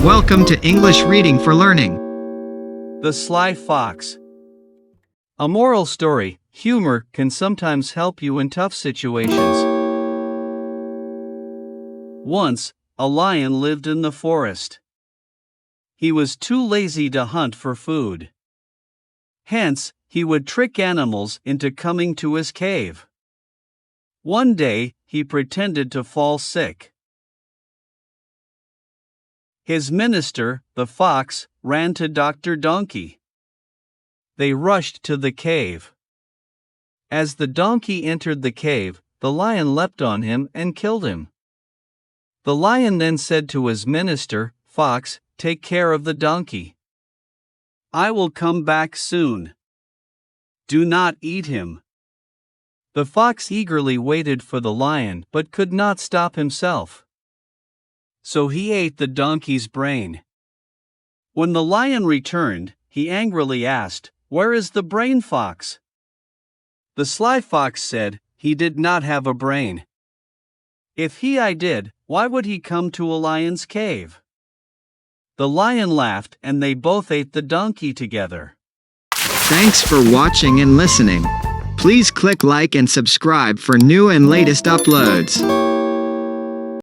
Welcome to English Reading for Learning. The Sly Fox. A moral story: humor can sometimes help you in tough situations. Once, a lion lived in the forest. He was too lazy to hunt for food. Hence, he would trick animals into coming to his cave. One day, he pretended to fall sick. His minister, the fox, ran to Dr. Donkey. They rushed to the cave. As the donkey entered the cave, the lion leapt on him and killed him. The lion then said to his minister, "Fox, take care of the donkey. I will come back soon. Do not eat him." The fox eagerly waited for the lion but could not stop himself. So he ate the donkey's brain. When the lion returned, he angrily asked, "Where is the brain, Fox?" The sly fox said, "He did not have a brain. If I did, why would he come to a lion's cave?" The lion laughed and they both ate the donkey together. Thanks for watching and listening. Please click like and subscribe for new and latest uploads.